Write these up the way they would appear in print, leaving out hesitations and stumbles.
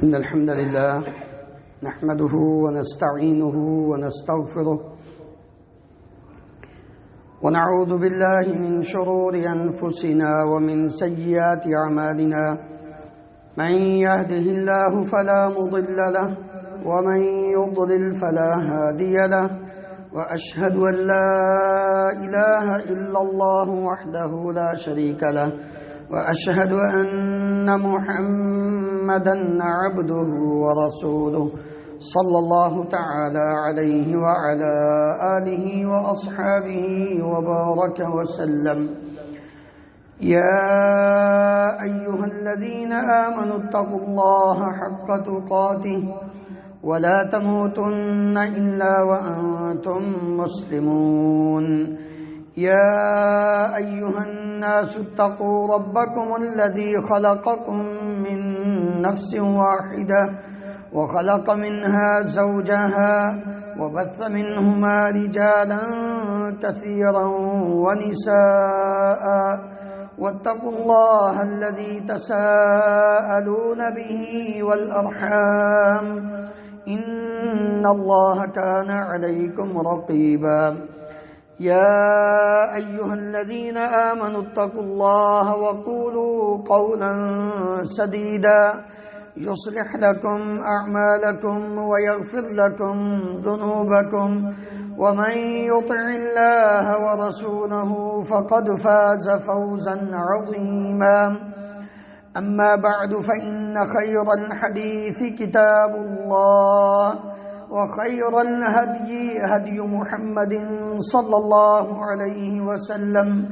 إن الحمد لله نحمده ونستعينه ونستغفره ونعوذ بالله من شرور أنفسنا ومن سيئات أعمالنا من يهده الله فلا مضل له ومن يضلل فلا هادي له وأشهد أن لا إله إلا الله وحده لا شريك له وأشهد أن محمدًا عبده ورسوله صلى الله تعالى عليه وعلى آله وأصحابه وبارك وسلم يا أيها الذين آمنوا اتقوا الله حق تقاته ولا تموتن إلا وأنتم مسلمون يا أيها الناس اتقوا ربكم الذي خلقكم من نفس واحدة وخلق منها زوجها وبث منهما رجالا كثيرا ونساء واتقوا الله الذي تساءلون به والأرحام إن الله كان عليكم رقيبا يا أيها الذين آمنوا اتقوا الله وقولوا قولا سديدا يصلح لكم أعمالكم ويغفر لكم ذنوبكم ومن يطع الله ورسوله فقد فاز فوزا عظيما أما بعد فإن خير الحديث كتاب الله وخير الهدي هدي محمد صلى الله عليه وسلم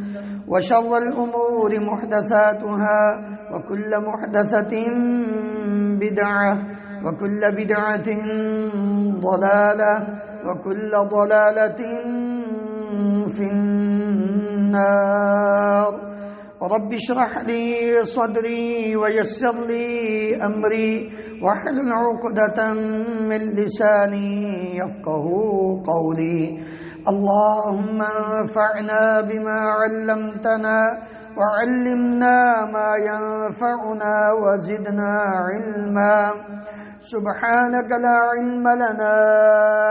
وشر الأمور محدثاتها وكل محدثة بدعة وكل بدعة ضلالة وكل ضلالة في النار رب اشرح لي صدري ويسر لي أمري واحلل عقدة من لساني يفقهوا قولي اللهم انفعنا بما علمتنا وعلمنا ما ينفعنا وزدنا علما سبحانك لا علم لنا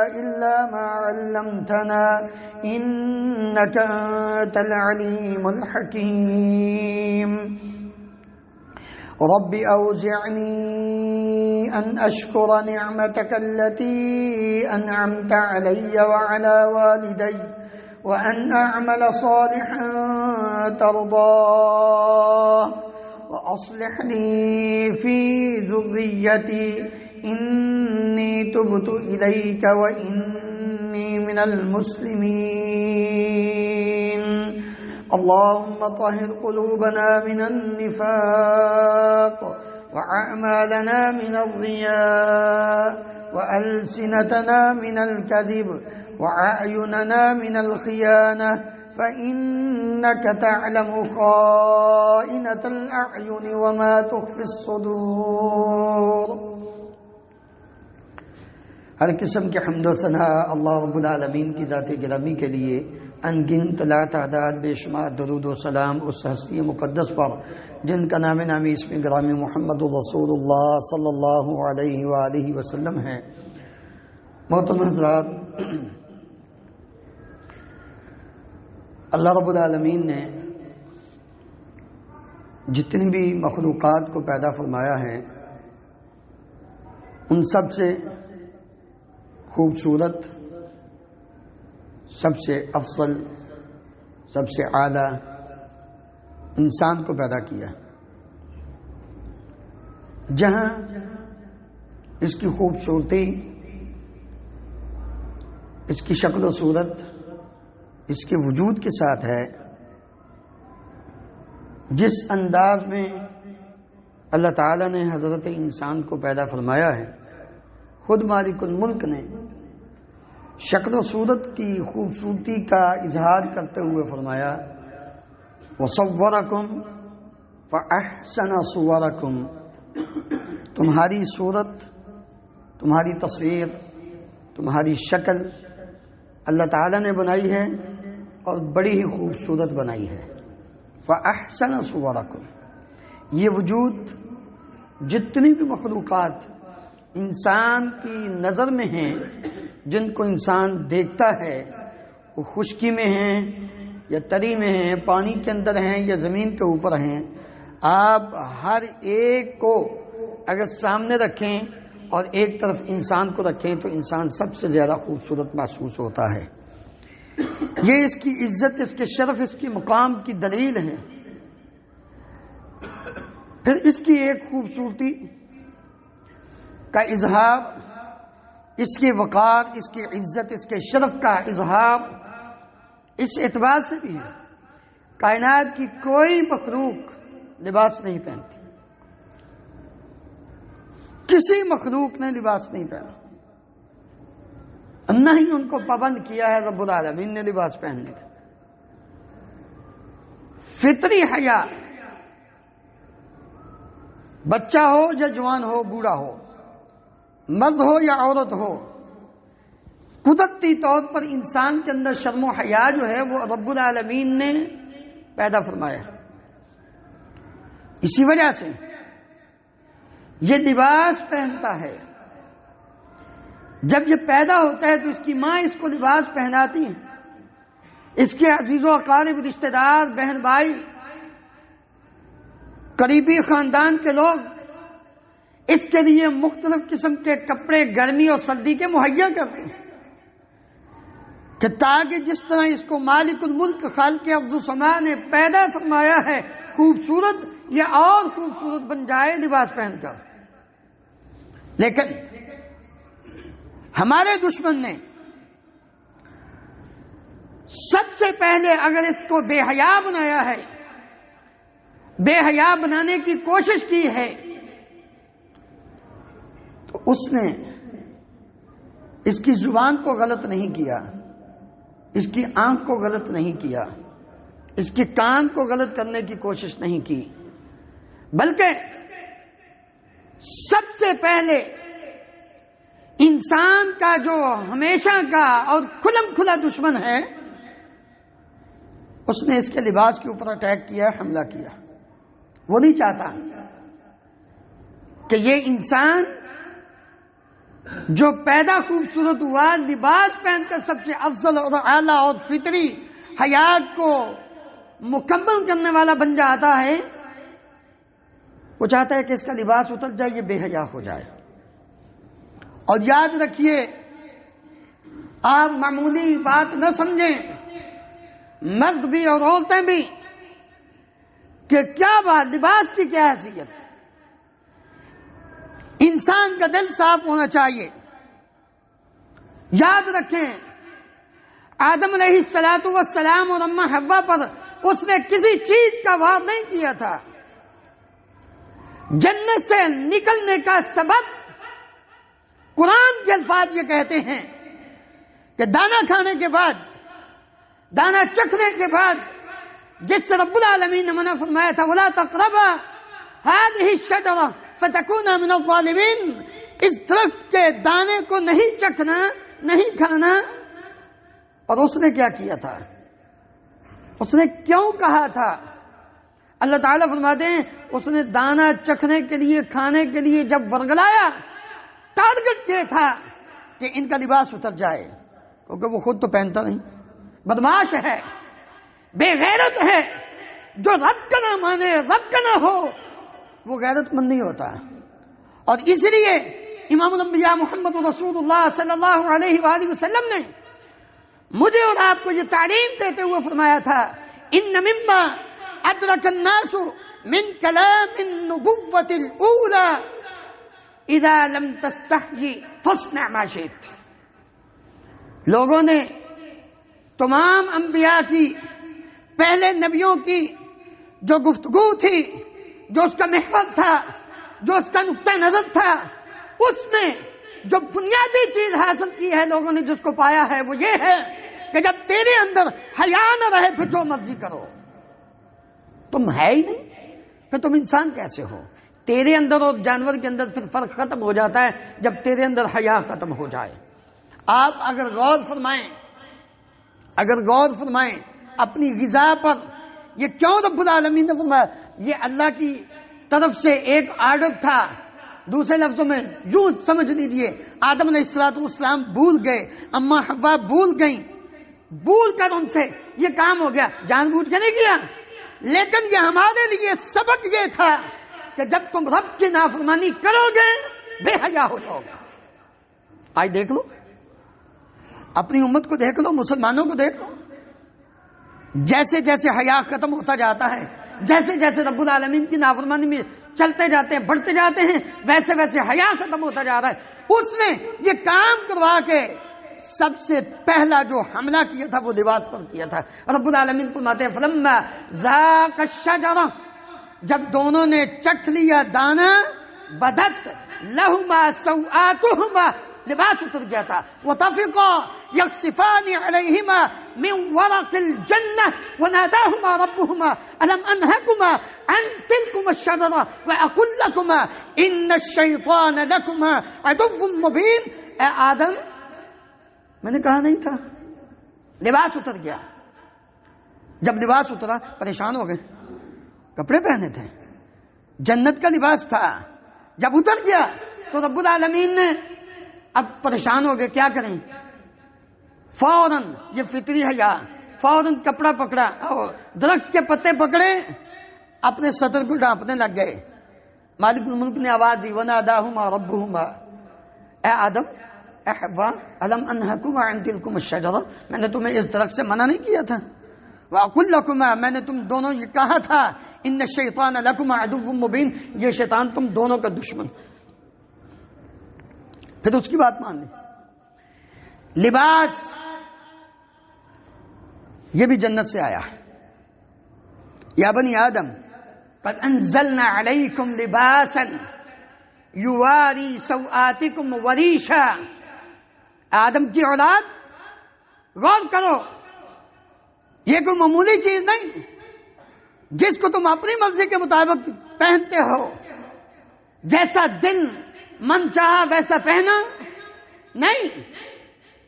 إلا ما علمتنا إنك أنت العليم الحكيم رب أوزعني أن أشكر نعمتك التي أنعمت علي وعلى والدي وأن أعمل صالحا ترضاه وأصلح لي في ذريتي إني تبت إليك وإني من المسلمين اللهم طهر قلوبنا من النفاق وأعمالنا من الرياء وألسنتنا من الكذب وأعيننا من الخيانة فإنك تعلم خائنة الأعين وما تخفي الصدور ہر قسم کے حمد و ثنا اللہ رب العالمین کی ذات گرامی کے لیے ان گنت لا تعداد بے شمار درود و سلام اس ہستی مقدس پر جن کا نام نامی اسم گرامی محمد رسول اللہ صلی اللہ علیہ وآلہ وسلم ہے۔ محترم حضرات، اللہ رب العالمین نے جتنی بھی مخلوقات کو پیدا فرمایا ہے ان سب سے خوبصورت، سب سے افضل، سب سے اعلیٰ انسان کو پیدا کیا، جہاں اس کی خوبصورتی، اس کی شکل و صورت اس کے وجود کے ساتھ ہے، جس انداز میں اللہ تعالیٰ نے حضرت انسان کو پیدا فرمایا ہے، خود مالک الملک نے شکل و صورت کی خوبصورتی کا اظہار کرتے ہوئے فرمایا وَصَوَّرَكُمْ فَأَحْسَنَ صُوَرَكُمْ، تمہاری صورت، تمہاری تصویر، تمہاری شکل اللہ تعالیٰ نے بنائی ہے اور بڑی ہی خوبصورت بنائی ہے۔ فَأَحْسَنَ صُوَرَكُمْ، یہ وجود جتنی بھی مخلوقات انسان کی نظر میں ہیں، جن کو انسان دیکھتا ہے، وہ خشکی میں ہیں یا تری میں ہیں، پانی کے اندر ہیں یا زمین کے اوپر ہیں، آپ ہر ایک کو اگر سامنے رکھیں اور ایک طرف انسان کو رکھیں تو انسان سب سے زیادہ خوبصورت محسوس ہوتا ہے۔ یہ اس کی عزت، اس کے شرف، اس کی مقام کی دلیل ہے۔ پھر اس کی ایک خوبصورتی کا اظہار، اس کے وقار، اس کی عزت، اس کے شرف کا اظہار اس اعتبار سے بھی ہے، کائنات کی کوئی مخلوق لباس نہیں پہنتی، کسی مخلوق نے لباس نہیں پہنا، نہ ہی ان کو پابند کیا ہے رب العالمین نے لباس پہننے کا۔ فطری حیا، بچہ ہو یا جوان ہو، بوڑھا ہو، مرد ہو یا عورت ہو، قدرتی طور پر انسان کے اندر شرم و حیا جو ہے وہ رب العالمین نے پیدا فرمایا۔ اسی وجہ سے یہ لباس پہنتا ہے۔ جب یہ پیدا ہوتا ہے تو اس کی ماں اس کو لباس پہناتی ہے، اس کے عزیز و اقارب، رشتہ دار، بہن بھائی، قریبی خاندان کے لوگ اس کے لیے مختلف قسم کے کپڑے گرمی اور سردی کے مہیا کرتے ہیں کہ تاکہ جس طرح اس کو مالک الملک خالق ارض و سما نے پیدا فرمایا ہے خوبصورت، یہ اور خوبصورت بن جائے لباس پہن کر۔ لیکن ہمارے دشمن نے سب سے پہلے اگر اس کو بے حیا بنایا ہے، بے حیا بنانے کی کوشش کی ہے، تو اس نے اس کی زبان کو غلط نہیں کیا، اس کی آنکھ کو غلط نہیں کیا، اس کے کان کو غلط کرنے کی کوشش نہیں کی، بلکہ سب سے پہلے انسان کا جو ہمیشہ کا اور کھلم کھلا دشمن ہے، اس نے اس کے لباس کے اوپر اٹیک کیا، حملہ کیا۔ وہ نہیں چاہتا کہ یہ انسان جو پیدا خوبصورت ہوا، لباس پہن کر سب سے افضل اور اعلیٰ اور فطری حیات کو مکمل کرنے والا بن جاتا ہے، وہ چاہتا ہے کہ اس کا لباس اتر جائے، یہ بے حیا ہو جائے۔ اور یاد رکھیے، آپ معمولی بات نہ سمجھیں، مرد بھی اور عورتیں بھی، کہ کیا بات، لباس کی کیا حیثیت۔ انسان کا دل صاف ہونا چاہیے۔ یاد رکھیں، آدم علیہ السلام اور اماں حوا پر اس نے کسی چیز کا وار نہیں کیا تھا۔ جنت سے نکلنے کا سبب قرآن کے الفاظ یہ کہتے ہیں کہ دانا کھانے کے بعد، دانا چکھنے کے بعد، جس سے رب العالمین نے منع فرمایا تھا وَلَا تَقْرَبَا هَذِهِ الشَّجَرَةَ فَتَكُونَا مِنَ الظَّالِمِينَ، اس درخت کے دانے کو نہیں چکھنا، نہیں کھانا۔ اور اس نے کیا کیا تھا؟ اس نے کیوں کہا تھا؟ اللہ تعالیٰ فرماتے ہیں اس نے دانا چکھنے کے لیے، کھانے کے لیے جب ورگلایا، ٹارگٹ یہ تھا کہ ان کا لباس اتر جائے، کیونکہ وہ خود تو پہنتا نہیں، بدماش ہے، بے غیرت ہے، جو رب کا نہ مانے، رب کا نہ ہو، وہ غیرت مند نہیں ہوتا۔ اور اس لیے امام الانبیاء محمد رسول اللہ صلی اللہ علیہ وآلہ وسلم نے مجھے اور آپ کو یہ تعلیم دیتے ہوئے فرمایا تھا، ان مما ادرک الناس من کلام النبوۃ الاولى اذا لم تستحی فاصنع ما شئت۔ لوگوں نے تمام انبیاء کی، پہلے نبیوں کی جو گفتگو تھی، جو اس کا محور تھا، جو اس کا نقطہ نظر تھا، اس میں جو بنیادی چیز حاصل کی ہے لوگوں نے، جس کو پایا ہے، وہ یہ ہے کہ جب تیرے اندر حیا نہ رہے پھر جو مرضی کرو، تم ہے ہی نہیں، پھر تم انسان کیسے ہو؟ تیرے اندر اور جانور کے اندر پھر فرق ختم ہو جاتا ہے جب تیرے اندر حیا ختم ہو جائے۔ آپ اگر غور فرمائیں اپنی غذا پر، یہ کیوں رب العالمین نے فرمایا؟ یہ اللہ کی طرف سے ایک آرڈر تھا. دوسرے لفظوں میں یوں سمجھ لیجیے آدم علیہ السلام بھول گئے، اما حوا بھول گئیں، بھول کر ان سے یہ کام ہو گیا، جان بوجھ کے نہیں کیا، لیکن یہ ہمارے لیے سبق یہ تھا کہ جب تم رب کی نافرمانی کرو گے بے حیا ہو جاؤ گے. آج دیکھ لو اپنی امت کو، دیکھ لو مسلمانوں کو، دیکھ لو جیسے جیسے حیا ختم ہوتا جاتا ہے، جیسے جیسے رب العالمین کی نافرمانی میں چلتے جاتے ہیں، بڑھتے جاتے ہیں، ویسے ویسے حیا ختم ہوتا جا رہا ہے. اس نے یہ کام کروا کے سب سے پہلا جو حملہ کیا تھا وہ لباس پر کیا تھا. رب العالمین فرماتے ہیں فلما ذاق الشجرہ، جب دونوں نے چکھ لیا دانا، بدت لہما سوآتہما، لباس اتر گیا تھا، وطفقا یخصفان علیہما من ورق الجنہ وناداہما ربہما الم انہکما عن تلکما الشجرہ واقل لکما ان الشیطان لکما عدو مبین. اے آدم، میں نے کہا نہیں تھا؟ لباس اتر گیا. جب لباس اترا پریشان ہو گئے، کپڑے پہنے تھے، جنت کا لباس تھا، جب اتر گیا تو رب العالمین نے اب پریشان ہو گئے، کیا کریں؟ فوراً، یہ فطری حیا، فوراً کپڑا پکڑا اور درخت کے پتے پکڑے، اپنے صدر کو ڈانپنے لگ گئے. مالک الملک نے آواز دی وناداہما ربہما، اے آدم، اے حوا، الم انہکما عن تلکما الشجرہ، میں نے تمہیں اس درخت سے منع نہیں کیا تھا؟ وَأَقُلْ لَكُمَا، میں نے تم دونوں یہ کہا تھا ان الشیطان لکما عدو مبین، یہ شیطان تم دونوں کا دشمن. پھر اس کی بات مان لی. لباس یہ بھی جنت سے آیا. یا بنی آدم قد انزلنا علیکم لباسا یواری سوآتکم وریشا. آدم کی اولاد غور کرو، یہ کوئی معمولی چیز نہیں جس کو تم اپنی مرضی کے مطابق پہنتے ہو، جیسا دل من چاہا ویسا پہنا نہیں.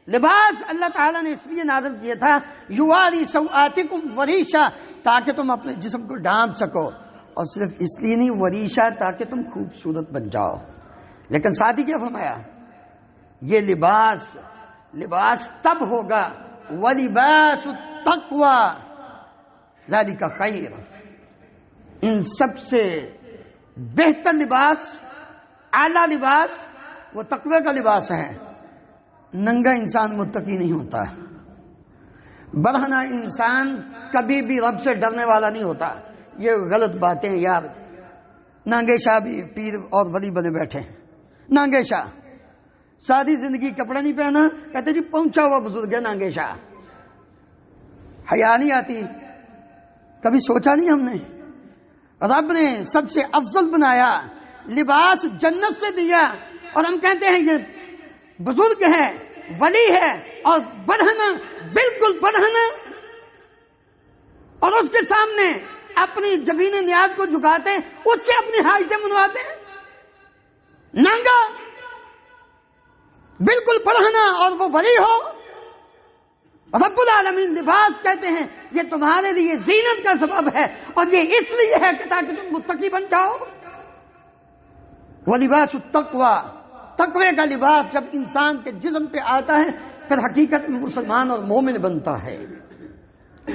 لباس اللہ تعالیٰ نے اس لیے نازل کیا تھا یواری سوآتکم وریشا، تاکہ تم اپنے جسم کو ڈھانپ سکو، اور صرف اس لیے نہیں وریشا تاکہ تم خوبصورت بن جاؤ. لیکن ساتھ ہی کیا فرمایا؟ یہ لباس تب ہوگا وَلِبَاسُ التَّقْوَى ذَلِكَ خَيْرٌ. ان سب سے بہتر لباس، اعلیٰ لباس وہ تقوی کا لباس ہے. ننگا انسان متقی نہیں ہوتا، برہنہ انسان کبھی بھی رب سے ڈرنے والا نہیں ہوتا. یہ غلط باتیں یار. نانگے شاہ بھی پیر اور ولی بنے بیٹھے ہیں. نانگے شاہ ساری زندگی کپڑا نہیں پہنا، کہتے جی پہنچا ہوا بزرگ ہے نانگے شاہ. حیا نہیں آتی؟ کبھی سوچا نہیں ہم نے؟ رب نے سب سے افضل بنایا، لباس جنت سے دیا، اور ہم کہتے ہیں یہ بزرگ ہے، ولی ہے، اور برہنہ، بالکل برہنہ، اور اس کے سامنے اپنی جبین نیاز کو جھکاتے، اس سے اپنی حاجتیں منواتے ہیں. ننگا، بالکل برہنہ، اور وہ ولی ہو. رب العالمین لباس کہتے ہیں یہ تمہارے لیے زینت کا سبب ہے، اور یہ اس لیے ہے کہ تاکہ تم متقی بن جاؤ. وَلِبَاسُ التَّقْوَى، تقوی کا لباس جب انسان کے جسم پہ آتا ہے پھر حقیقت میں مسلمان اور مومن بنتا ہے.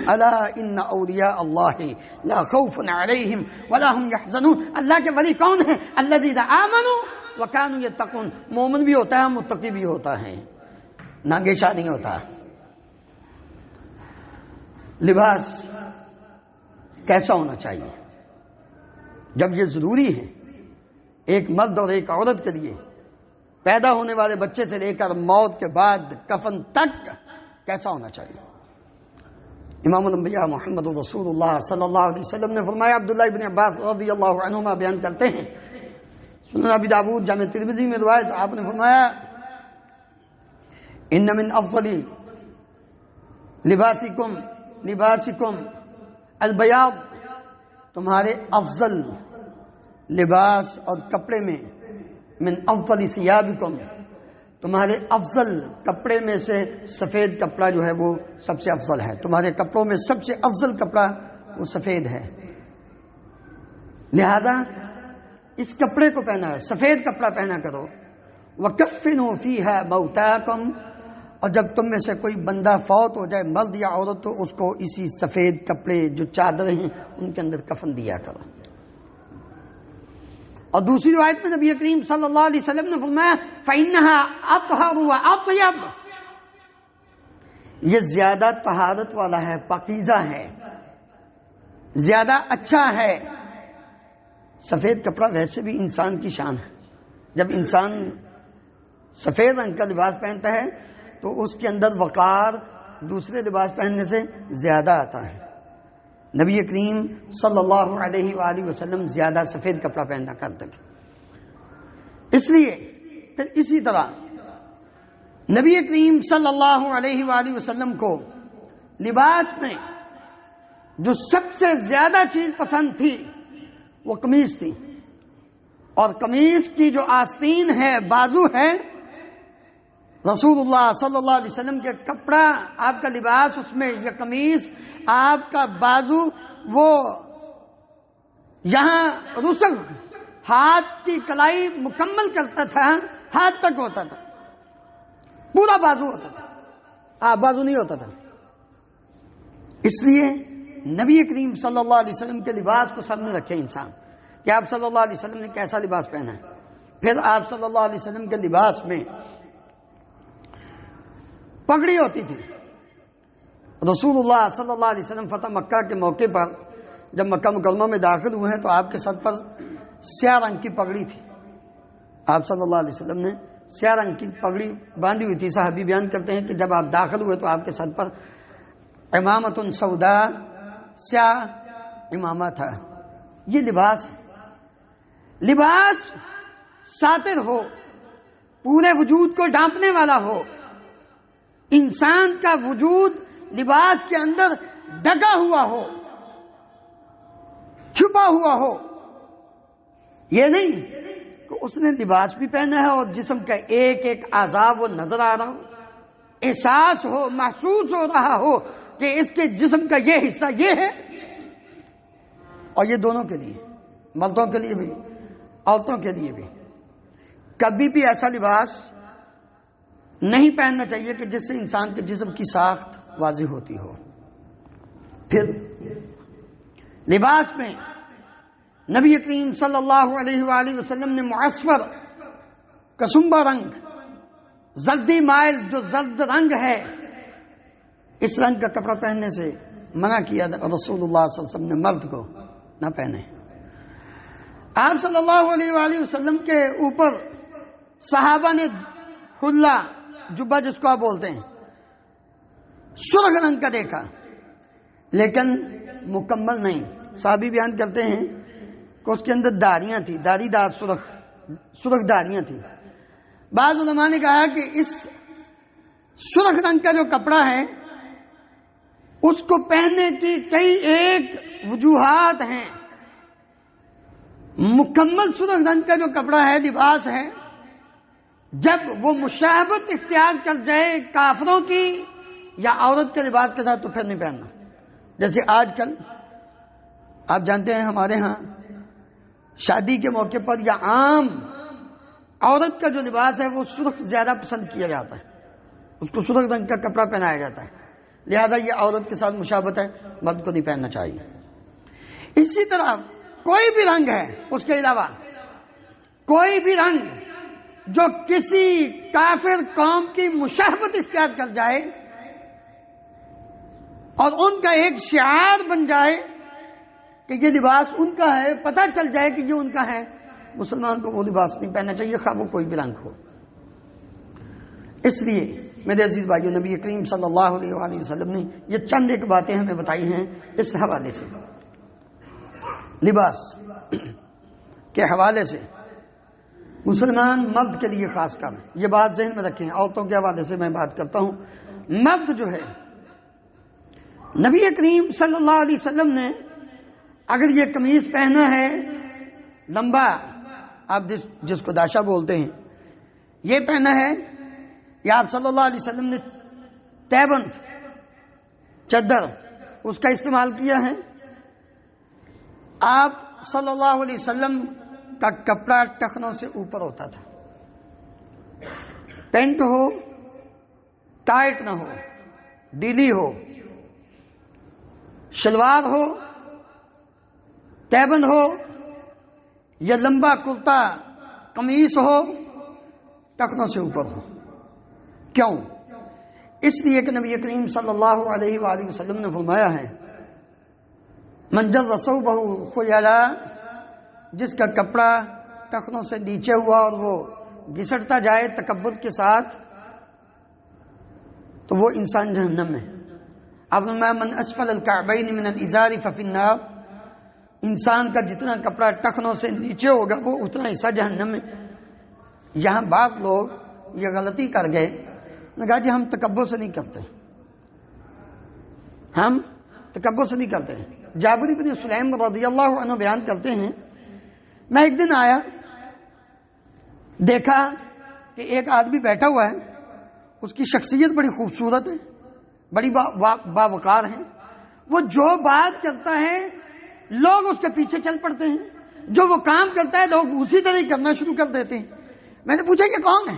الا ان اولیاء اللہ لا خوف علیہم ولا هم يحزنون. اللہ کے ولی کون ہیں؟ الذین آمنوا وكانوا يتقون. مومن بھی ہوتا ہے، متقی بھی ہوتا ہے، نانگے شاہ نہیں ہوتا. لباس کیسا ہونا چاہیے؟ جب یہ ضروری ہے ایک مرد اور ایک عورت کے لیے، پیدا ہونے والے بچے سے لے کر موت کے بعد کفن تک کیسا ہونا چاہیے؟ امام الانبیاء محمد رسول اللہ صلی اللہ علیہ وسلم نے فرمایا، عبداللہ ابن عباس رضی اللہ عنہما بیان کرتے ہیں، سنن ابی داؤد جامع ترمذی میں روایت، آپ نے فرمایا ان من افضل لباسکم البیاض، تمہارے افضل لباس اور کپڑے میں، من افضل ثیابکم، تمہارے افضل کپڑے میں سے سفید کپڑا جو ہے وہ سب سے افضل ہے. تمہارے کپڑوں میں سب سے افضل کپڑا وہ سفید ہے. لہذا اس کپڑے کو پہنا ہے، سفید کپڑا پہنا کرو. وَكَفِّنُوا فِيهَا مَوْتَاكُمْ، اور جب تم میں سے کوئی بندہ فوت ہو جائے، مرد یا عورت، تو اس کو اسی سفید کپڑے جو چادریں ہیں ان کے اندر کفن دیا کرو. اور دوسری روایت میں نبی کریم صلی اللہ علیہ وسلم نے فرمایا فَإِنَّهَا أَطْهَرُ وَأَطْيَبُ، یہ زیادہ طہارت والا ہے، پاکیزہ ہے، زیادہ اچھا ہے. سفید کپڑا ویسے بھی انسان کی شان ہے. جب انسان سفید رنگ کا لباس پہنتا ہے تو اس کے اندر وقار دوسرے لباس پہننے سے زیادہ آتا ہے. نبی کریم صلی اللہ علیہ وآلہ وسلم زیادہ سفید کپڑا پہنا کرتے تھے. اس لیے پھر اسی طرح نبی کریم صلی اللہ علیہ وآلہ وسلم کو لباس میں جو سب سے زیادہ چیز پسند تھی وہ قمیص تھی. اور قمیص کی جو آستین ہے، بازو ہے، رسول اللہ صلی اللہ علیہ وسلم کے کپڑا، آپ کا لباس، اس میں یہ قمیص، آپ کا بازو وہ یہاں رسغ ہاتھ کی کلائی مکمل کرتا تھا، ہاتھ تک ہوتا تھا، پورا بازو ہوتا تھا، بازو نہیں ہوتا تھا. اس لیے نبی کریم صلی اللہ علیہ وسلم کے لباس کو سامنے رکھے انسان کہ آپ صلی اللہ علیہ وسلم نے کیسا لباس پہنا ہے. پھر آپ صلی اللہ علیہ وسلم کے لباس میں پگڑی ہوتی تھی. رسول اللہ صلی اللہ علیہ وسلم فتح مکہ کے موقع پر جب مکہ مکرمہ میں داخل ہوئے ہیں تو آپ کے سر پر سیاہ رنگ کی پگڑی تھی. آپ صلی اللہ علیہ وسلم نے سیاہ رنگ کی پگڑی باندھی ہوئی تھی. صحابی بیان کرتے ہیں کہ جب آپ داخل ہوئے تو آپ کے سر پر امامۃ سودا، سیاہ امامہ تھا. یہ لباس ہے. لباس ساتر ہو، پورے وجود کو ڈھانپنے والا ہو. انسان کا وجود لباس کے اندر ڈھکا ہوا ہو، چھپا ہوا ہو. یہ نہیں کہ اس نے لباس بھی پہنا ہے اور جسم کا ایک ایک اعضاء وہ نظر آ رہا ہو، احساس ہو، محسوس ہو رہا ہو کہ اس کے جسم کا یہ حصہ یہ ہے. اور یہ دونوں کے لیے، مردوں کے لیے بھی عورتوں کے لیے بھی، کبھی بھی ایسا لباس نہیں پہننا چاہیے کہ جس سے انسان کے جسم کی ساخت واضح ہوتی ہو. پھر لباس میں نبی کریم صلی اللہ علیہ وآلہ وسلم نے معصفر، کسمبا رنگ، زردی مائل جو زرد رنگ ہے، اس رنگ کا کپڑا پہننے سے منع کیا رسول اللہ صلی اللہ علیہ وسلم نے مرد کو نہ پہنے. آپ صلی اللہ علیہ وآلہ وسلم کے اوپر صحابہ نے حلہ، جبہ جس کو آپ بولتے ہیں، سرخ رنگ کا دیکھا، لیکن مکمل نہیں. صحابی بیان کرتے ہیں کہ اس کے اندر داڑیاں تھیں، داڑھی دار سرخ داڑیاں تھیں. بعض علماء نے کہا کہ اس سرخ رنگ کا جو کپڑا ہے اس کو پہننے کی کئی ایک وجوہات ہیں. مکمل سرخ رنگ کا جو کپڑا ہے، لباس ہے، جب وہ مشابہت اختیار کر جائے کافروں کی یا عورت کے لباس کے ساتھ تو پھر نہیں پہننا. جیسے آج کل آپ جانتے ہیں ہمارے ہاں شادی کے موقع پر یا عام عورت کا جو لباس ہے وہ سرخ زیادہ پسند کیا جاتا ہے، اس کو سرخ رنگ کا کپڑا پہنایا جاتا ہے. لہذا یہ عورت کے ساتھ مشابہت ہے، مرد کو نہیں پہننا چاہیے. اسی طرح کوئی بھی رنگ ہے، اس کے علاوہ کوئی بھی رنگ جو کسی کافر قوم کی مشابہت اختیار کر جائے اور ان کا ایک شعار بن جائے کہ یہ لباس ان کا ہے، پتہ چل جائے کہ یہ ان کا ہے، مسلمان کو وہ لباس نہیں پہننا چاہیے، خواہ وہ کوئی بھی رنگ ہو. اس لیے میرے عزیز بھائیو، نبی کریم صلی اللہ علیہ وآلہ وسلم نے یہ چند ایک باتیں ہمیں بتائی ہیں اس حوالے سے، لباس کے حوالے سے، مسلمان مرد کے لیے خاص کر یہ بات ذہن میں رکھیں. عورتوں کے حوالے سے میں بات کرتا ہوں. مرد جو ہے، نبی کریم صلی اللہ علیہ وسلم نے اگر یہ قمیص پہنا ہے لمبا، آپ جس کو داشا بولتے ہیں، یہ پہنا ہے، یا آپ صلی اللہ علیہ وسلم نے تیبند چادر اس کا استعمال کیا ہے، آپ صلی اللہ علیہ وسلم کا کپڑا ٹخنوں سے اوپر ہوتا تھا. پینٹ ہو ٹائٹ نہ ہو، ڈھیلی ہو، شلوار ہو، تہبند ہو یا لمبا کرتا قمیص ہو، ٹخنوں سے اوپر ہو. کیوں؟ اس لیے کہ نبی کریم صلی اللہ علیہ وآلہ وسلم نے فرمایا ہے من جر ثوبہ خیلا، جس کا کپڑا ٹخنوں سے نیچے ہوا اور وہ گھسٹتا جائے تکبر کے ساتھ، تو وہ انسان جہنم میں. اب من اسفل الکعبین من الازار ففی النار، انسان کا جتنا کپڑا ٹخنوں سے نیچے ہوگا وہ اتنا حصہ جہنم میں. یہاں بعض لوگ یہ غلطی کر گئے، نے کہا جی ہم تکبر سے نہیں کرتے، ہم تکبر سے نہیں کرتے. جابر بن سلیم رضی اللہ عنہ بیان کرتے ہیں میں ایک دن آیا، دیکھا کہ ایک آدمی بیٹھا ہوا ہے، اس کی شخصیت بڑی خوبصورت ہے، بڑی باوقار ہے، وہ جو بات کرتا ہے لوگ اس کے پیچھے چل پڑتے ہیں، جو وہ کام کرتا ہے لوگ اسی طرح کرنا شروع کر دیتے ہیں. میں نے پوچھا یہ کون ہے؟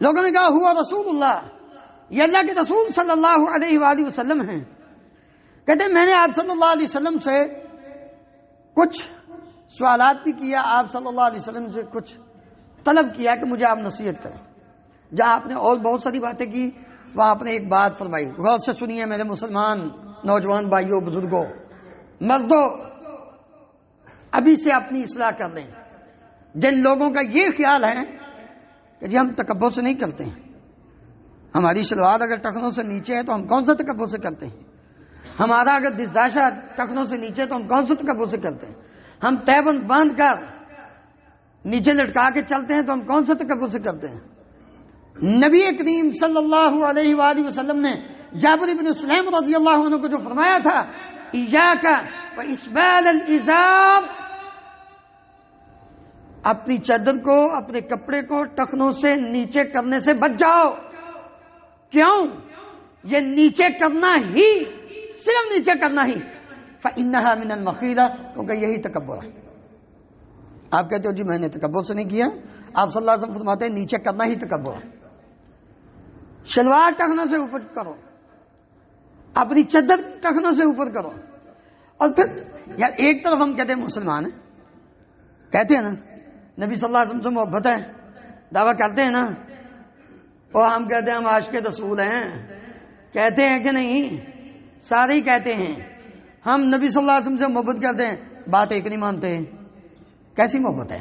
لوگوں نے کہا ہوا رسول اللہ، یہ اللہ کے رسول صلی اللہ علیہ وآلہ وسلم ہیں. کہتے ہیں میں نے آپ صلی اللہ علیہ وسلم سے کچھ سوالات بھی کیا، آپ صلی اللہ علیہ وسلم سے کچھ طلب کیا کہ مجھے آپ نصیحت کریں. جہاں آپ نے اور بہت ساری باتیں کی، وہاں آپ نے ایک بات فرمائی، غور سے سنیے میرے مسلمان نوجوان بھائیوں، بزرگوں، مردوں، ابھی سے اپنی اصلاح کر لیں. جن لوگوں کا یہ خیال ہے کہ جی ہم تکبر سے نہیں کرتے ہیں، ہماری شلوار اگر ٹخنوں سے نیچے ہے تو ہم کون سا تکبر سے کرتے ہیں، ہمارا اگر دستاشا ٹخنوں سے نیچے ہے تو ہم کون سا تکبر سے کرتے ہیں، ہم تہبند باندھ کر نیچے لٹکا کے چلتے ہیں تو ہم کون سا تکبر سے کرتے ہیں. نبی کریم صلی اللہ علیہ وآلہ وسلم نے جابر بن سلیم رضی اللہ عنہ کو جو فرمایا تھا ایاک واسبال الازار، اپنی چادر کو، اپنے کپڑے کو ٹخنوں سے نیچے کرنے سے بچ جاؤ. کیوں؟ یہ نیچے کرنا ہی، صرف نیچے کرنا ہی، فإنها من المخیلہ، کیونکہ یہی تکبر ہے. آپ کہتے ہو جی میں نے تکبر سے نہیں کیا، آپ صلی اللہ علیہ وسلم فرماتے ہیں نیچے کرنا ہی تکبر ہے. شلوار ٹخنوں سے اوپر کرو، اپنی چادر ٹخنوں سے اوپر کرو. اور پھر یار ایک طرف ہم کہتے ہیں مسلمان ہیں، کہتے ہیں نا نبی صلی اللہ علیہ وسلم سے محبت ہے، دعویٰ کرتے ہیں نا، اور ہم کہتے ہیں ہم عاشق رسول ہیں، کہتے ہیں کہ نہیں؟ سارے ہی کہتے ہیں. ہم نبی صلی اللہ علیہ وسلم سے محبت کرتے ہیں، بات ایک نہیں مانتے. کیسی محبت ہے؟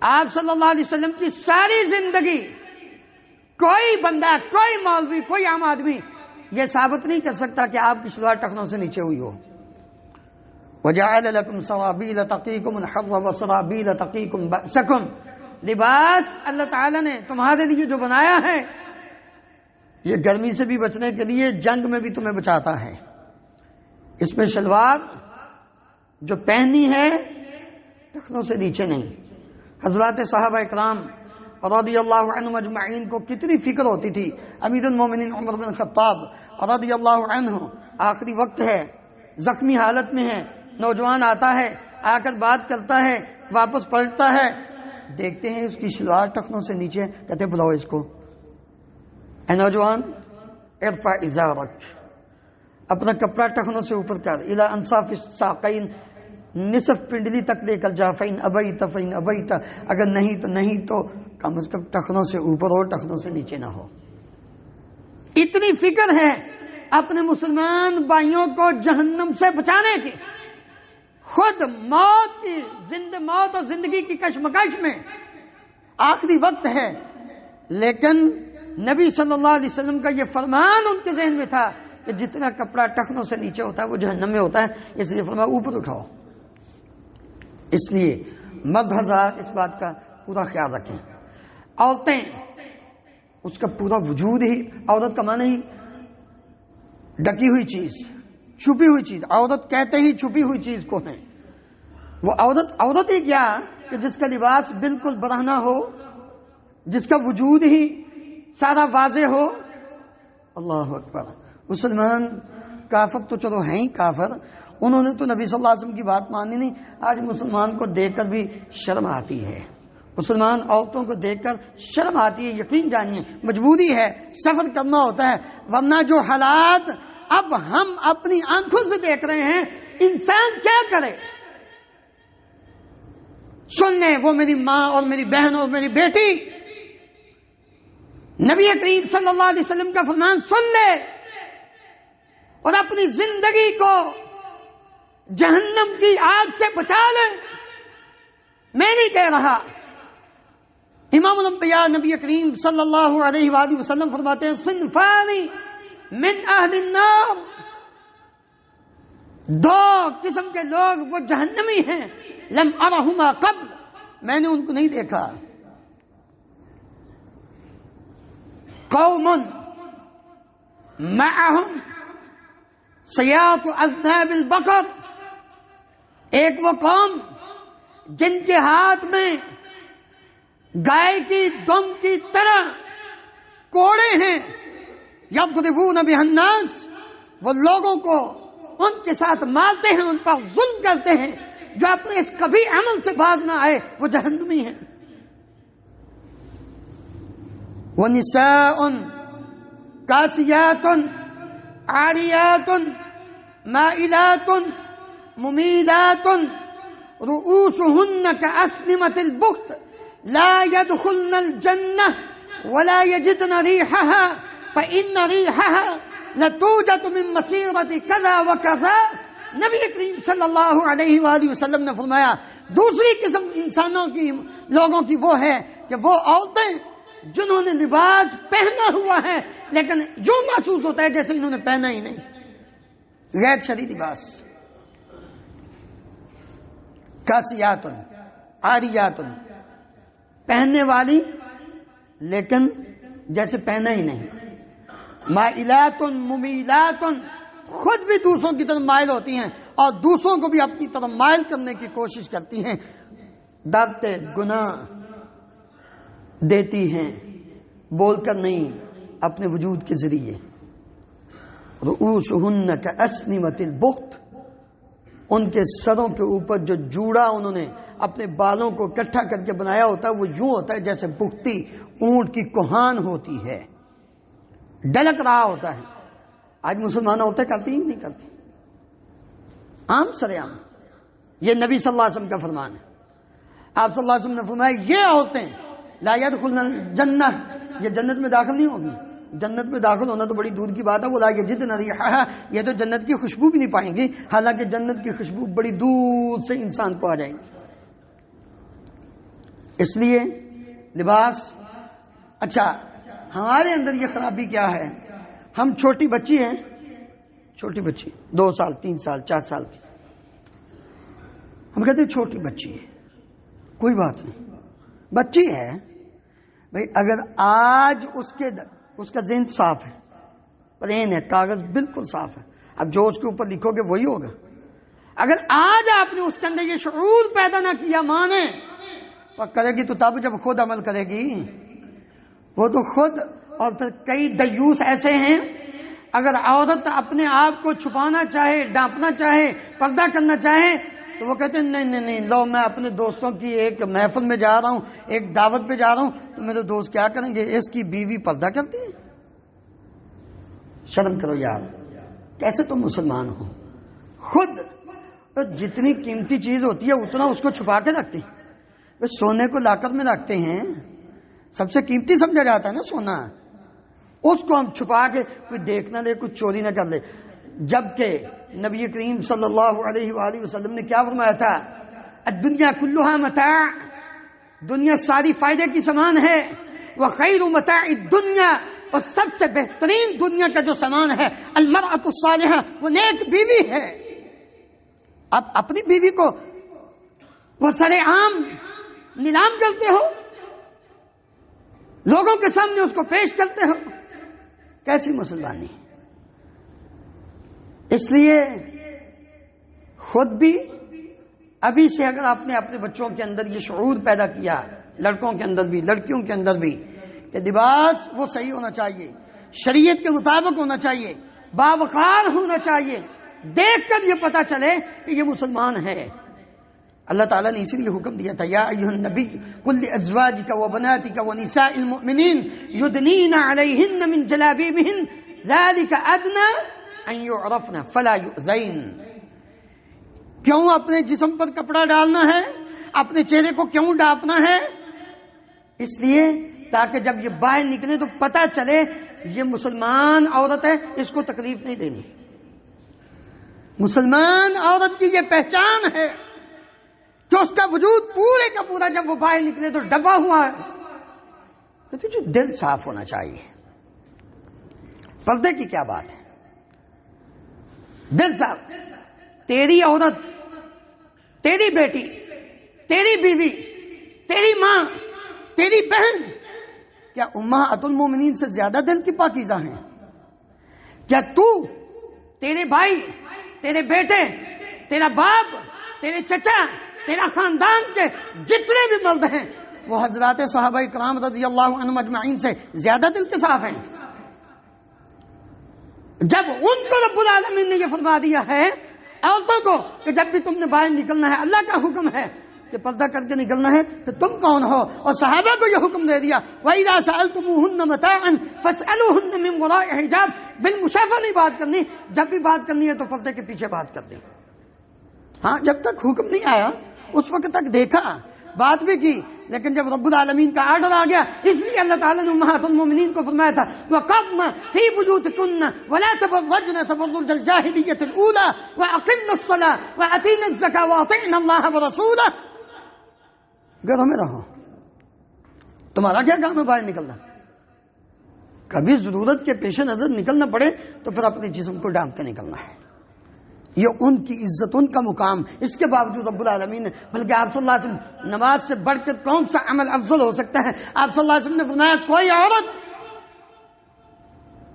آپ صلی اللہ علیہ وسلم کی ساری زندگی کوئی بندہ، کوئی مولوی، کوئی عام آدمی یہ ثابت نہیں کر سکتا کہ آپ کی شلوار ٹخنوں سے نیچے ہوئی ہو. وَجَعَلَ لَكُمْ سَرَابِيلَ تَقِيكُمُ الْحَرَّ وَسَرَابِيلَ تَقِيكُمْ بَأْسَكُمْ، لباس اللہ تعالیٰ نے تمہارے لیے جو بنایا ہے یہ گرمی سے بھی بچنے کے لیے، جنگ میں بھی تمہیں بچاتا ہے. اس میں شلوار جو پہننی ہے ٹخنوں سے نیچے نہیں. حضرات صحابہ اکرام رضی اللہ عنہم اجمعین کو کتنی فکر ہوتی تھی. امیر المومنین عمر بن خطاب رضی اللہ عنہ آخری وقت ہے، زخمی حالت میں ہے، نوجوان آتا ہے، آ کر بات کرتا ہے، واپس پلٹتا ہے، دیکھتے ہیں اس کی شلوار ٹخنوں سے نیچے، کہتے بلاؤ اس کو، اے نوجوان ارفع ازارک، اپنا کپڑا ٹخنوں سے اوپر کر، الی انصاف الساقین، نصف پنڈلی تک لے کر جا، فین ابیت فین ابیت، اگر نہیں تو نہیں، تو کم از کم ٹخنوں سے اوپر ہو، ٹخنوں سے نیچے نہ ہو. اتنی فکر ہے اپنے مسلمان بھائیوں کو جہنم سے بچانے کی. خود موت اور زندگی کی کشمکش میں آخری وقت ہے، لیکن نبی صلی اللہ علیہ وسلم کا یہ فرمان ان کے ذہن میں تھا کہ جتنا کپڑا ٹخنوں سے نیچے ہوتا ہے وہ جہنم میں ہوتا ہے، اس لیے فرمایا اوپر اٹھاؤ. اس لیے مرد حضرات اس بات کا پورا خیال رکھیں. عورتیں، اس کا پورا وجود ہی، عورت کا معنی ہی ڈکی ہوئی چیز، چھپی ہوئی چیز. عورت کہتے ہی چھپی ہوئی چیز کو ہے. وہ عورت ہی کیا کہ جس کا لباس بالکل برہنہ ہو، جس کا وجود ہی سارا واضح ہو. اللہ اکبر. مسلمان کافر تو چلو ہیں ہی کافر، انہوں نے تو نبی صلی اللہ علیہ وسلم کی بات مانی نہیں. آج مسلمان کو دیکھ کر بھی شرم آتی ہے، مسلمان عورتوں کو دیکھ کر شرم آتی ہے. یقین جانیے مجبوری ہے، سفر کرنا ہوتا ہے، ورنہ جو حالات اب ہم اپنی آنکھوں سے دیکھ رہے ہیں انسان کیا کرے. سن لیں، وہ میری ماں اور میری بہن اور میری بیٹی، نبی کریم صلی اللہ علیہ وسلم کا فرمان سن لے اور اپنی زندگی کو جہنم کی آگ سے بچا لے. میں نہیں کہہ رہا. امام الانبیاء نبی کریم صلی اللہ علیہ وآلہ وسلم فرماتے ہیں صنفان من اہل النار، دو قسم کے لوگ وہ جہنمی ہیں، لم ارہما قبل، میں نے ان کو نہیں دیکھا. قوم معہم سیاط اذناب البقر، ایک وہ قوم جن کے ہاتھ میں گائے کی دم کی طرح کوڑے ہیں، یضربون بها الناس، وہ لوگوں کو ان کے ساتھ مارتے ہیں، ان پر ظلم کرتے ہیں. جو اپنے اس کبھی عمل سے باز نہ آئے وہ جہنمی ہیں. وَنِسَاءٌ كَاسِيَاتٌ عَارِيَاتٌ مَائِلَاتٌ مُمِيلَاتٌ رُؤُوسُهُنَّ كَأَسْنِمَةِ الْبُخْتِ لَا يَدْخُلْنَ الْجَنَّةَ وَلَا يَجِدْنَ رِيحَهَا فَإِنَّ رِيحَهَا لَتُوجَدُ مِن مَّسِيرَةِ كَذَا وَكَذَا. نبی کریم صلی اللہ علیہ وآلہ وسلم نے فرمایا دوسری قسم انسانوں کی، لوگوں کی وہ ہے کہ وہ عورتیں جنہوں نے لباس پہنا ہوا ہے لیکن یوں محسوس ہوتا ہے جیسے انہوں نے پہنا ہی نہیں، غیر شرعی لباس. کاسیاتن عاریاتن، پہننے والی لیکن جیسے پہنا ہی نہیں. مائلاتن ممیلاتن، خود بھی دوسروں کی طرف مائل ہوتی ہیں اور دوسروں کو بھی اپنی طرف مائل کرنے کی کوشش کرتی ہیں. دعوت گناہ دیتی ہیں، بول کر نہیں، اپنے وجود کے ذریعے. رؤوسہن کأسنمۃ البخت، ان کے سروں کے اوپر جو جوڑا انہوں نے اپنے بالوں کو اکٹھا کر کے بنایا ہوتا ہے وہ یوں ہوتا ہے جیسے بختی اونٹ کی کوہان ہوتی ہے، ڈلک رہا ہوتا ہے. آج مسلمان عورتیں کرتی ہی نہیں کرتی، عام سر عام. یہ نبی صلی اللہ علیہ وسلم کا فرمان ہے. آپ صلی اللہ علیہ وسلم نے فرمایا یہ عورتیں لا يدخلن الجنہ، یہ جنت میں داخل نہیں ہوگی. جنت میں داخل ہونا تو بڑی دور کی بات ہے. ولا یجدن ریحہا، یہ تو جنت کی خوشبو بھی نہیں پائیں گی، حالانکہ جنت کی خوشبو بڑی دور سے انسان کو آ جائے گی. اس لیے لباس. اچھا ہمارے اندر یہ خرابی کیا ہے، ہم چھوٹی بچی ہیں، چھوٹی بچی 2 سال 3 سال 4 سال کی، ہم کہتے ہیں چھوٹی بچی ہے، کوئی بات نہیں، بچی ہے بھائی. اگر آج اس کا ذہن صاف ہے، پلین ہے، کاغذ بالکل صاف ہے، اب جو اس کے اوپر لکھو گے وہی ہوگا. اگر آج آپ نے اس کے اندر یہ شعور پیدا نہ کیا، ماں نے، وہ کرے گی تو تب جب خود عمل کرے گی، وہ تو خود. اور پھر کئی دیوس ایسے ہیں، اگر عورت اپنے آپ کو چھپانا چاہے، ڈانپنا چاہے، پردہ کرنا چاہے تو وہ کہتے ہیں نہیں، لو میں اپنے دوستوں کی ایک محفل میں جا رہا ہوں، ایک دعوت پہ جا رہا ہوں، تو میرے دوست کیا کریں گے، اس کی بیوی پردہ کرتی ہے. شرم کرو یار، کیسے تم مسلمان ہو. خود جتنی قیمتی چیز ہوتی ہے اتنا اس کو چھپا کے رکھتے ہیں. سونے کو لاکر میں رکھتے ہیں، سب سے قیمتی سمجھا جاتا ہے نا سونا، اس کو ہم چھپا کے کوئی دیکھ نہ لے، کوئی چوری نہ کر لے. جبکہ نبی کریم صلی اللہ علیہ وآلہ وسلم نے کیا فرمایا تھا، الدنیا کلھا متاع، دنیا ساری فائدے کی سامان ہے. وخیر متاع الدنیا، اور سب سے بہترین دنیا کا جو سامان ہے المرأۃ الصالحہ، وہ نیک بیوی ہے. آپ اپنی بیوی کو وہ سر عام نیلام کرتے ہو، لوگوں کے سامنے اس کو پیش کرتے ہو، کیسی مسلمانی. اس لیے خود بھی ابھی سے اگر آپ نے اپنے بچوں کے اندر یہ شعور پیدا کیا، لڑکوں کے اندر بھی لڑکیوں کے اندر بھی، کہ لباس وہ صحیح ہونا چاہیے، شریعت کے مطابق ہونا چاہیے، باوقار ہونا چاہیے، دیکھ کر یہ پتا چلے کہ یہ مسلمان ہے۔ اللہ تعالیٰ نے اسی لیے حکم دیا تھا یا ایھا النبی قل لازواجک وبناتک ونساء المؤمنین یدنین علیہن من جلابیبہن ذلک ادنی ان یعرفن فلا یؤذین۔ کیوں اپنے جسم پر کپڑا ڈالنا ہے، اپنے چہرے کو کیوں ڈھانپنا ہے؟ اس لیے تاکہ جب یہ باہر نکلے تو پتا چلے یہ مسلمان عورت ہے، اس کو تکلیف نہیں دینی۔ مسلمان عورت کی یہ پہچان ہے کہ اس کا وجود پورے کا پورا جب وہ باہر نکلے تو ڈبا ہوا ہے، تو تجھے دل صاف ہونا چاہیے۔ پردے کی کیا بات ہے؟ دل صاف۔ تیری عورت، تیری بیٹی، تیری بیوی، تیری ماں، تیری بہن کیا امہات المومنین سے زیادہ دل کی پاکیزہ ہیں؟ کیا تو، تیرے بھائی، تیرے بیٹے، تیرا باپ، تیرے چچا، تیرا خاندان کے جتنے بھی مرد ہیں وہ حضرات صحابہ کرام رضی اللہ عنہم اجمعین سے زیادہ دل کے صاف ہیں؟ جب ان کو رب العالمین نے یہ فرما دیا ہے عورتوں کو کہ جب بھی تم نے باہر نکلنا ہے، اللہ کا حکم ہے کہ پردہ کر کے نکلنا ہے، تو تم کون ہو؟ اور صحابہ کو یہ حکم دے دیا وَإِذَا سَأَلْتُمُوهُنَّ مَتَاعًا فَاسْأَلُوهُنَّ مِنْ وَرَاءِ حِجَابٍ۔ بالمشافہ نہیں بات کرنی، جب بھی بات کرنی ہے تو پردے کے پیچھے بات کرنی۔ ہاں، جب تک حکم نہیں آیا اس وقت تک دیکھا، بات بھی کی، لیکن جب رب العالمین کا آرڈر آ گیا اس لیے اللہ تعالیٰ نے امہات المومنین کو فرمایا تھا وَقَرْنَ فِي بُيُوتِكُنَّ وَلَا تَبَرَّجْنَ تَبَرُّجَ الْجَاهِلِيَّةِ الْأُولَى وَأَقِمْنَ الصَّلَاةَ وَأَطِيعْنَ الزَّكَاةَ وَأَطِعْنَ اللَّهَ وَرَسُولَهُ۔ گھروں میں رہو، تمہارا کیا کام ہے باہر نکلنا؟ کبھی ضرورت کے پیش نظر نکلنا پڑے تو پھر اپنے جسم کو ڈھانپ کے نکلنا ہے، یہ ان کی عزت، ان کا مقام۔ اس کے باوجود رب العالمین نے، بلکہ آپ صلی اللہ علیہ وسلم، نماز سے بڑھ کر کون سا عمل افضل ہو سکتا ہے؟ آپ صلی اللہ علیہ وسلم نے فرمایا کوئی عورت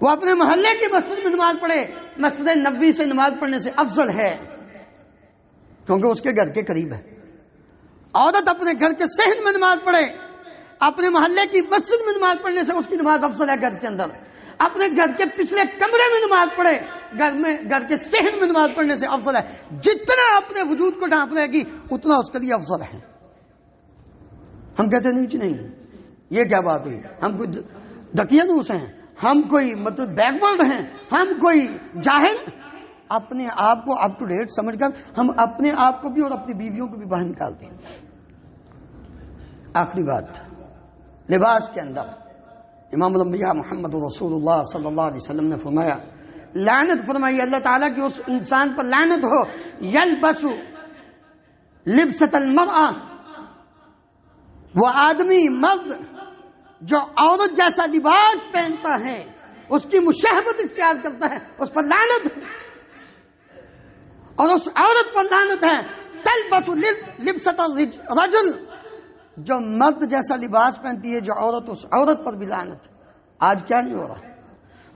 وہ اپنے محلے کی مسجد میں نماز پڑھے مسجد نبوی سے نماز پڑھنے سے افضل ہے، کیونکہ اس کے گھر کے قریب ہے۔ عورت اپنے گھر کے صحن میں نماز پڑھے، اپنے محلے کی مسجد میں نماز پڑھنے سے اس کی نماز افضل ہے گھر کے اندر۔ اپنے گھر کے پچھلے کمرے میں نماز پڑھے، گھر کے صحن میں نماز پڑھنے سے افضل ہے۔ جتنا اپنے وجود کو ڈھانپ لے گی اتنا اس کے لیے افضل ہے۔ ہم کہتے نہیں جی نہیں، یہ کیا بات ہوئی؟ ہم کوئی دقیانوس ہیں، ہم کوئی مطلب بیکورڈ ہیں، ہم کوئی جاہل؟ اپنے آپ کو اپ ٹو ڈیٹ سمجھ کر ہم اپنے آپ کو بھی اور اپنی بیویوں کو بھی باہر نکالتے ہیں۔ آخری بات، لباس کے اندر امام الانبیاء محمد رسول اللہ صلی اللہ علیہ وسلم نے فرمایا، لعنت فرمائی اللہ تعالیٰ کی اس انسان پر لعنت ہو یلبس لبسۃ المرأة، وہ آدمی مرد جو عورت جیسا لباس پہنتا ہے، اس کی مشابہت اختیار کرتا ہے، اس پر لعنت ہے۔ اور اس عورت پر لعنت ہے تلبس لبسۃ الرجل، جو مرد جیسا لباس پہنتی ہے جو عورت، اس عورت پر بھی لعنت۔ آج کیا نہیں ہو رہا؟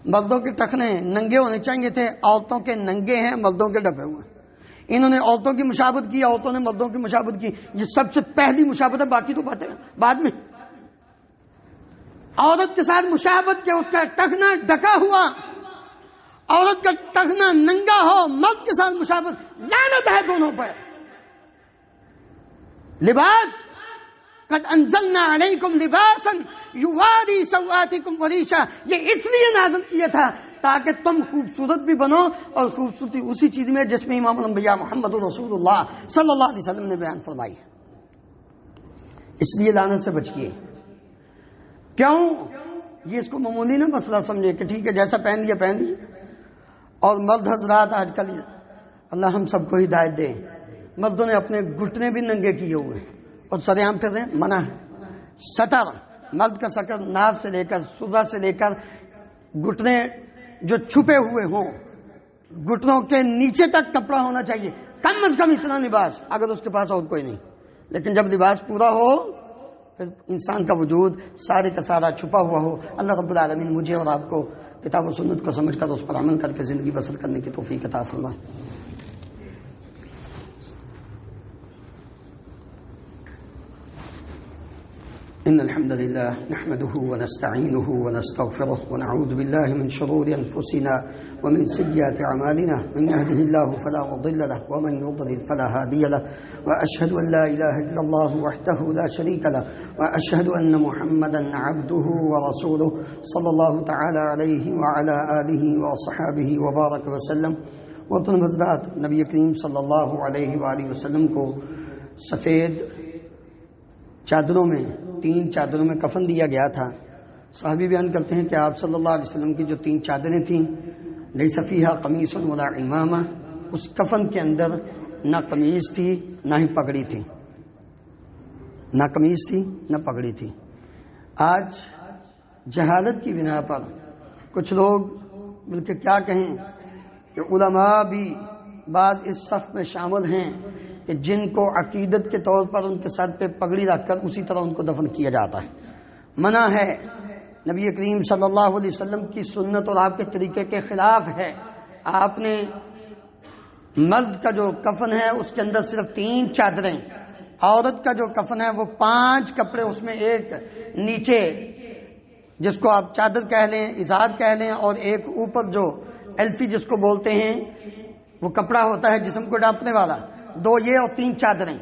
مردوں کے ٹخنے ننگے ہونے چاہیے تھے، عورتوں کے ننگے ہیں، مردوں کے ڈبے ہوئے ہیں۔ انہوں نے عورتوں کی مشابہت کی، عورتوں نے مردوں کی مشابہت کی، یہ سب سے پہلی مشابہت ہے، باقی تو باتیں بعد میں۔ عورت کے ساتھ مشابہت کے، اس کا ٹخنا ڈھکا ہوا، عورت کا ٹخنا ننگا ہو، مرد کے ساتھ مشابہت، لعنت ہے دونوں پر۔ لباس قد انزلنا علیکم لباسا یواری سوآتکم وریشا، یہ اس لیے نازل کیا تھا تاکہ تم خوبصورت بھی بنو، اور خوبصورتی اسی چیز میں جس میں امام الانبیاء محمد رسول اللہ صلی اللہ علیہ وسلم نے بیان فرمائی۔ اس لیے لعنت سے بچیے۔ کیوں؟ یہ اس کو معمولی نہ مسئلہ سمجھے کہ ٹھیک ہے جیسا پہن لیا پہن لیا۔ اور مرد حضرات آج کل اللہ ہم سب کو ہدایت دے، مردوں نے اپنے گھٹنے بھی ننگے کیے ہوئے اور سر عام پھر رہے ہیں، منع ہے۔ سطر، مرد کا سطر ناف سے لے کر سرہ سے لے کر گھٹنے جو چھپے ہوئے ہوں، گھٹنوں کے نیچے تک کپڑا ہونا چاہیے، کم از کم اتنا لباس، اگر اس کے پاس اور کوئی نہیں۔ لیکن جب لباس پورا ہو پھر انسان کا وجود سارے کا سارا چھپا ہوا ہو۔ اللہ رب العالمین مجھے اور آپ کو کتاب و سنت کو سمجھ کر اس پر عمل کر کے زندگی بسر کرنے کی توفیق عطا فرمائے۔ إن الحمد لله نحمده ونستعينه ونستغفره ونعوذ بالله من شرور أنفسنا ومن سيئات أعمالنا من يهده الله فلا مضل له ومن يضلل فلا هادي له وأشهد أن لا إله إلا الله وحده لا شريك له وأشهد أن محمدا عبده ورسوله صلى الله تعالى عليه وعلى آله وصحابه وبارك وسلم. محترم حضرات، نبی کریم صلی اللہ علیہ وآلہ وسلم کو سفید چادروں میں 3 چادروں میں کفن دیا گیا تھا. صحابی بیان کرتے ہیں کہ آپ صلی اللہ علیہ وسلم کی جو 3 چادریں تھیں، لیس فیہا قمیص ولا امامہ، اس کفن کے اندر نہ قمیص تھی نہ ہی پگڑی تھی، نہ قمیص تھی نہ پگڑی تھی. آج جہالت کی بنا پر کچھ لوگ بلکہ کیا کہیں کہ علماء بھی بعض اس صف میں شامل ہیں کہ جن کو عقیدت کے طور پر ان کے سر پہ پگڑی رکھ کر اسی طرح ان کو دفن کیا جاتا ہے. منع ہے، نبی کریم صلی اللہ علیہ وسلم کی سنت اور آپ کے طریقے کے خلاف ہے. آپ نے مرد کا جو کفن ہے اس کے اندر صرف 3 چادریں، عورت کا جو کفن ہے وہ 5 کپڑے، اس میں ایک نیچے جس کو آپ چادر کہہ لیں، ازار کہہ لیں، اور ایک اوپر جو ایلفی جس کو بولتے ہیں وہ کپڑا ہوتا ہے جسم کو ڈھانپنے والا، 2 یہ اور 3 چادریں.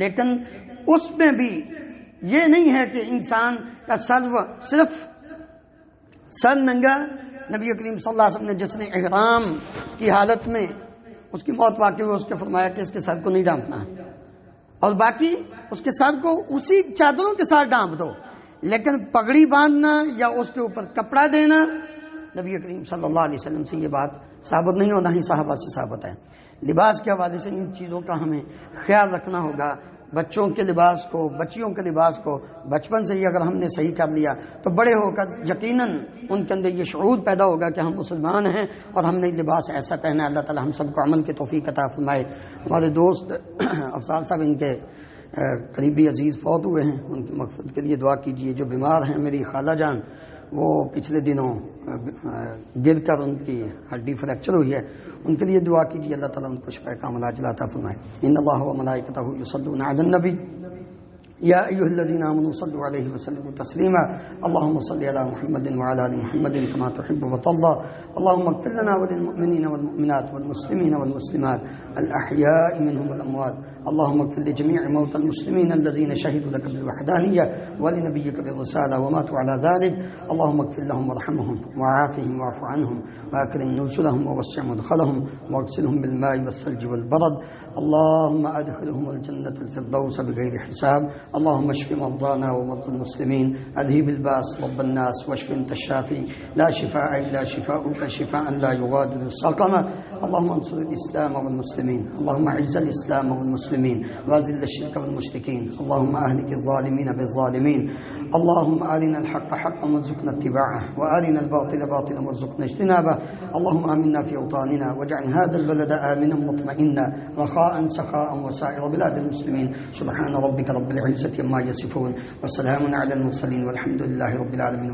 لیکن اس میں بھی یہ نہیں ہے کہ انسان کا صرف سر ننگا. نبی کریم صلی اللہ علیہ وسلم نے جس نے احرام کی حالت میں اس کی موت واقع ہوئی، اس کے فرمایا کہ اس کے سر کو نہیں ڈھانپنا ہے، اور باقی اس کے سر کو اسی چادروں کے ساتھ ڈھانپ دو. لیکن پگڑی باندھنا یا اس کے اوپر کپڑا دینا، نبی کریم صلی اللہ علیہ وسلم سے یہ بات ثابت نہیں ہونا ہی صحابہ سے ثابت ہے. لباس کے حوالے سے ان چیزوں کا ہمیں خیال رکھنا ہوگا. بچوں کے لباس کو، بچیوں کے لباس کو بچپن سے ہی اگر ہم نے صحیح کر لیا تو بڑے ہو کر یقیناً ان کے اندر یہ شعور پیدا ہوگا کہ ہم مسلمان ہیں اور ہم نے لباس ایسا پہنا ہے. اللہ تعالی ہم سب کو عمل کی توفیق عطا فرمائے. ہمارے دوست افضال صاحب، ان کے قریبی عزیز فوت ہوئے ہیں، ان کی مغفرت کے لیے دعا کیجیے. جو بیمار ہیں، میری خالہ جان، وہ پچھلے دنوں گر کر ان کی ہڈی فریکچر ہوئی ہے، ان کے لیے دعا کیجیے. اللہ تعالیٰ ان کو شفاء کاملہ عاجلہ عطا فرمائے. ان اللہ و ملائکتہ یصلون علی النبی یا ایھا الذین آمنوا صلوا علیہ وسلموا تسلیما. اللهم صل علی محمد وعلی آل محمد کما تحب وترضى. اللهم اغفر لنا وللمؤمنین والمؤمنات والمسلمین والمسلمات الاحیاء منهم والاموات. اللهم اغفر لجميع موتى المسلمين الذين شهدوا لك بالوحدانية ولنبيك بالرسالة وماتوا على ذلك. اللهم اغفر لهم وارحمهم وعافهم واعف عنهم وأكرم نزلهم ووسع مدخلهم واغسلهم بالماء والثلج والبرد. اللهم أدخلهم الجنة الفردوس بغير حساب. اللهم اشف مرضانا ومرضى المسلمين. أذهب الباس رب الناس واشف أنت الشافي لا شفاء إلا شفاؤك شفاء لا يغادر سقما. اللهم انصر الإسلام والمسلمين. اللهم أعز الإسلام والمسلمين وأذل الشرك والمشركين. اللهم أهلك الظالمين بالظالمين. اللهم أرنا الحق حقا وارزقنا اتباعه وأرنا الباطل باطلا وارزقنا اجتنابه. اللهم آمنا في أوطاننا واجعل هذا البلد آمنا مطمئنا رخاء سخاء وسائر بلاد المسلمين. سبحان ربك رب العزة عما يصفون وسلام على المرسلين والحمد لله رب العالمين.